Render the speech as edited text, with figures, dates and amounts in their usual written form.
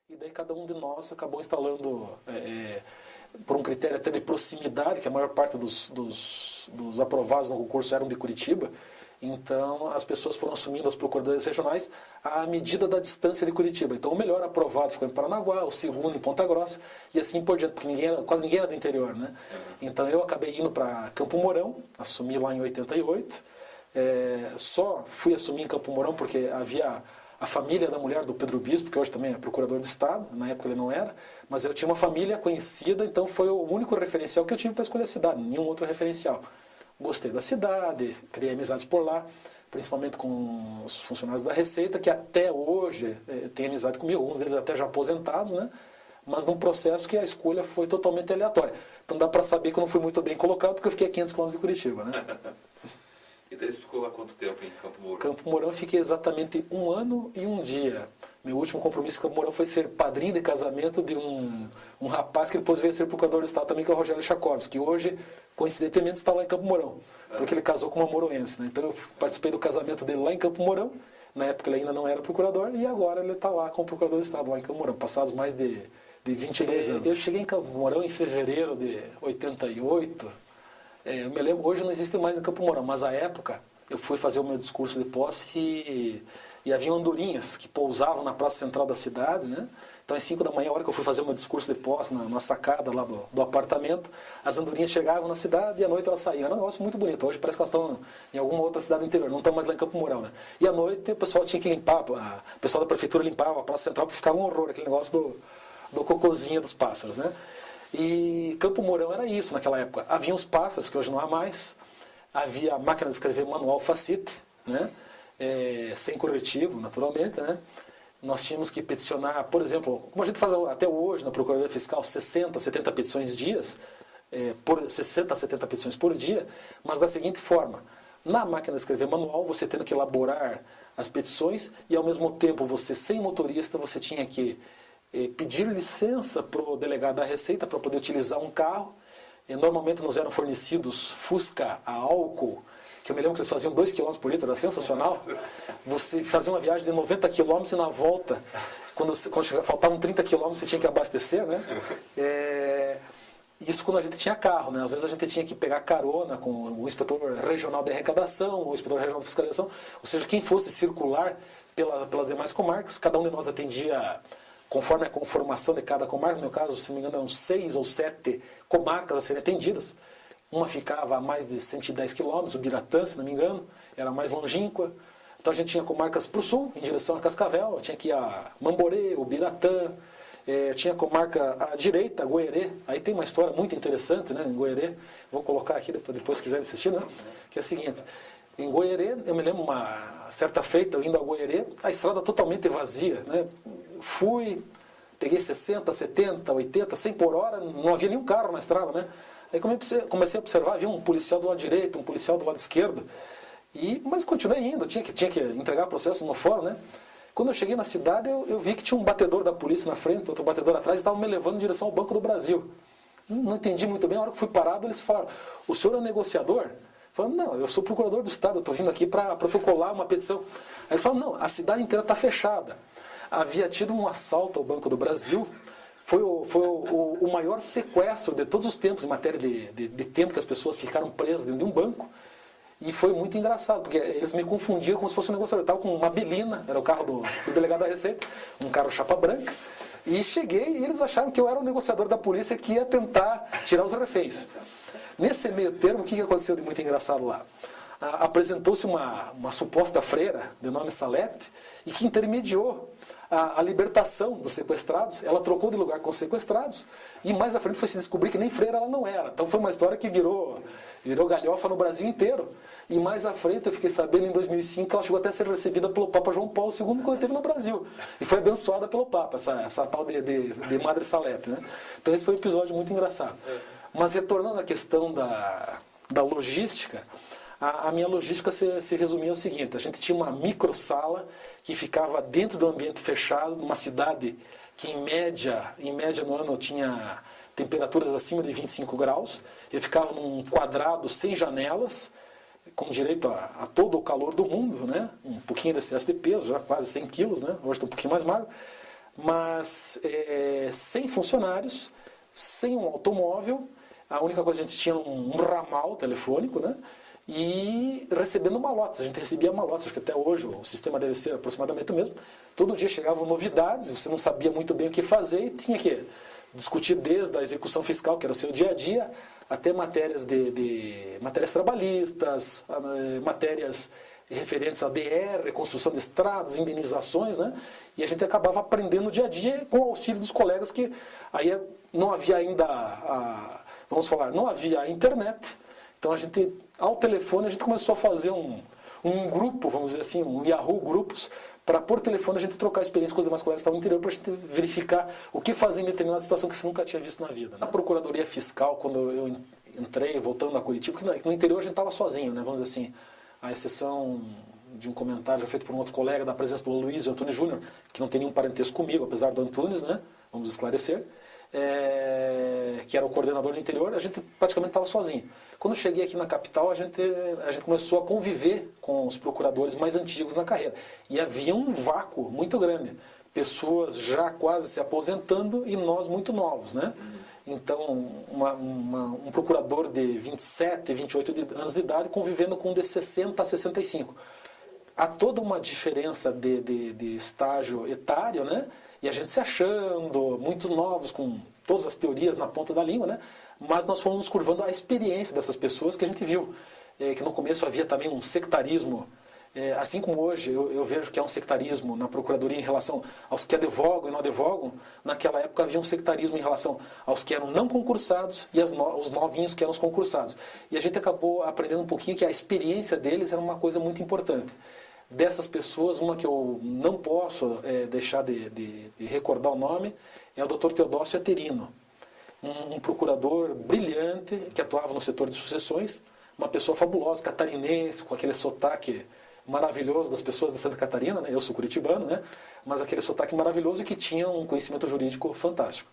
E daí cada um de nós acabou instalando, por um critério até de proximidade, que a maior parte dos aprovados no concurso eram de Curitiba, então as pessoas foram assumindo as procuradorias regionais à medida da distância de Curitiba. Então o melhor aprovado ficou em Paranaguá, o segundo em Ponta Grossa e assim por diante, porque quase ninguém era do interior, né? Então eu acabei indo para Campo Mourão, assumi lá em 88, só fui assumir em Campo Mourão porque havia a família da mulher do Pedro Bispo, que hoje também é procurador do Estado, na época ele não era, mas eu tinha uma família conhecida, então foi o único referencial que eu tive para escolher a cidade, nenhum outro referencial. Gostei da cidade, criei amizades por lá, principalmente com os funcionários da Receita, que até hoje têm amizade comigo, alguns deles até já aposentados, né? Mas num processo que a escolha foi totalmente aleatória. Então dá para saber que eu não fui muito bem colocado, porque eu fiquei a 500 km de Curitiba, né? E daí você ficou lá quanto tempo em Campo Mourão? Campo Mourão eu fiquei exatamente 1 ano e 1 dia. Meu último compromisso em Campo Mourão foi ser padrinho de casamento de um rapaz que depois veio ser procurador do Estado também, que é o Rogério Chacovski, que hoje, coincidentemente, está lá em Campo Mourão, porque ele casou com uma moroense, né? Então eu participei do casamento dele lá em Campo Mourão, na época ele ainda não era procurador, e agora ele está lá como procurador do Estado, lá em Campo Mourão, passados mais de 22 anos. Eu cheguei em Campo Mourão em fevereiro de 88, eu me lembro, hoje não existe mais em Campo Mourão, mas à época eu fui fazer o meu discurso de posse e havia andorinhas que pousavam na praça central da cidade, né? Então às 5 da manhã, a hora que eu fui fazer o meu discurso de posse na sacada lá do apartamento, as andorinhas chegavam na cidade e à noite elas saíam. Era um negócio muito bonito. Hoje parece que elas estão em alguma outra cidade do interior, não estão mais lá em Campo Mourão, né? E à noite o pessoal tinha que limpar, o pessoal da prefeitura limpava a praça central para ficar um horror, aquele negócio do cocôzinho dos pássaros, né? E Campo Mourão era isso naquela época. Havia os pássaros, que hoje não há mais. Havia a máquina de escrever manual Facite, né? Sem corretivo, naturalmente, né? Nós tínhamos que peticionar, por exemplo, como a gente faz até hoje na Procuradoria Fiscal, 60, 70 petições dias, 60 a 70 petições por dia, mas da seguinte forma: na máquina de escrever manual, você tendo que elaborar as petições e ao mesmo tempo você, sem motorista, você tinha que pedir licença para o delegado da Receita para poder utilizar um carro. Normalmente nos eram fornecidos Fusca a álcool, que eu me lembro que eles faziam 2 km por litro, era sensacional. Você fazia uma viagem de 90 km e na volta, quando faltavam 30 km, você tinha que abastecer, né? Isso quando a gente tinha carro, né? Às vezes a gente tinha que pegar carona com o inspetor regional de arrecadação, o inspetor regional de fiscalização, ou seja, quem fosse circular pelas demais comarcas. Cada um de nós atendia conforme a conformação de cada comarca. No meu caso, se não me engano, eram 6 ou 7 comarcas a serem atendidas. Uma ficava a mais de 110 quilômetros, o Biratã, se não me engano, era mais longínqua. Então a gente tinha comarcas para o sul, em direção a Cascavel, tinha que ir a Mamborê, o Biratã, tinha comarca à direita, Goerê. Aí tem uma história muito interessante, né, em Goerê, vou colocar aqui depois se quiserem assistir, né, que é a seguinte: em Goerê, eu me lembro uma certa feita, eu indo a Goerê, a estrada totalmente vazia, né? Fui, peguei 60, 70, 80, 100 por hora, não havia nenhum carro na estrada, né? Aí comecei a observar, havia um policial do lado direito, um policial do lado esquerdo, mas continuei indo, tinha que entregar processos no fórum, né? Quando eu cheguei na cidade, eu vi que tinha um batedor da polícia na frente, outro batedor atrás, e estavam me levando em direção ao Banco do Brasil. Não entendi muito bem, a hora que fui parado, eles falaram: o senhor é um negociador? Falando: não, eu sou procurador do Estado, eu estou vindo aqui para protocolar uma petição. Aí eles falaram: não, a cidade inteira está fechada. Havia tido um assalto ao Banco do Brasil, foi o maior sequestro de todos os tempos, em matéria de tempo que as pessoas ficaram presas dentro de um banco, e foi muito engraçado, porque eles me confundiam como se fosse um negociador. Eu estava com uma Belina, era o carro do delegado da Receita, um carro chapa branca, e cheguei e eles acharam que eu era o negociador da polícia que ia tentar tirar os reféns. Nesse meio termo, o que aconteceu de muito engraçado lá? Apresentou-se uma suposta freira, de nome Salete, e que intermediou a libertação dos sequestrados. Ela trocou de lugar com os sequestrados, e mais à frente foi se descobrir que nem freira ela não era. Então foi uma história que virou galhofa no Brasil inteiro. E mais à frente eu fiquei sabendo, em 2005, que ela chegou até a ser recebida pelo Papa João Paulo II quando ele esteve no Brasil. E foi abençoada pelo Papa, essa tal de Madre Salete, né? Então esse foi um episódio muito engraçado. Mas retornando à questão da logística, a minha logística se resumia ao seguinte: a gente tinha uma microsala que ficava dentro do ambiente fechado, numa cidade que em média no ano tinha temperaturas acima de 25 graus. Eu ficava num quadrado sem janelas, com direito a todo o calor do mundo, né? Um pouquinho de excesso de peso, já quase 100 quilos, né? Hoje estou um pouquinho mais magro. mas sem funcionários, sem um automóvel, a única coisa que a gente tinha um ramal telefônico, né? E recebendo malotes. A gente recebia malotes, acho que até hoje o sistema deve ser aproximadamente o mesmo. Todo dia chegavam novidades, você não sabia muito bem o que fazer e tinha que discutir desde a execução fiscal, que era o seu dia a dia, até matérias matérias trabalhistas, matérias referentes a DR, reconstrução de estradas, indenizações, né? E a gente acabava aprendendo no dia a dia com o auxílio dos colegas, que aí não havia ainda, vamos falar, não havia a internet. Então a gente, ao telefone, a gente começou a fazer um grupo, vamos dizer assim, um Yahoo Grupos, para por telefone a gente trocar experiência com os demais colegas que estavam no interior, para a gente verificar o que fazer em determinada situação que você nunca tinha visto na vida, né? Na Procuradoria Fiscal, quando eu entrei, voltando a Curitiba, porque no interior a gente estava sozinho, né? Vamos dizer assim, à exceção de um comentário já feito por um outro colega da presença do Luiz Antunes Júnior, que não tem nenhum parentesco comigo, apesar do Antunes, né? Vamos esclarecer. Que era o coordenador do interior, a gente praticamente estava sozinho. Quando eu cheguei aqui na capital, a gente começou a conviver com os procuradores mais antigos na carreira. E havia um vácuo muito grande. Pessoas já quase se aposentando e nós muito novos, né? Então, um procurador de 27, 28 anos de idade convivendo com um de 60 a 65. Há toda uma diferença de estágio etário, né? E a gente se achando, muitos novos, com todas as teorias na ponta da língua, né? Mas nós fomos nos curvando à experiência dessas pessoas que a gente viu. Que no começo havia também um sectarismo, assim como hoje eu vejo que há um sectarismo na Procuradoria em relação aos que advogam e não advogam. Naquela época havia um sectarismo em relação aos que eram não concursados e os novinhos que eram os concursados. E a gente acabou aprendendo um pouquinho que a experiência deles era uma coisa muito importante. Dessas pessoas, uma que eu não posso deixar de recordar o nome é o Dr. Teodócio Aterino, um procurador brilhante que atuava no setor de sucessões, uma pessoa fabulosa, catarinense, com aquele sotaque maravilhoso das pessoas de Santa Catarina, né? Eu sou curitibano, né? Mas aquele sotaque maravilhoso e que tinha um conhecimento jurídico fantástico.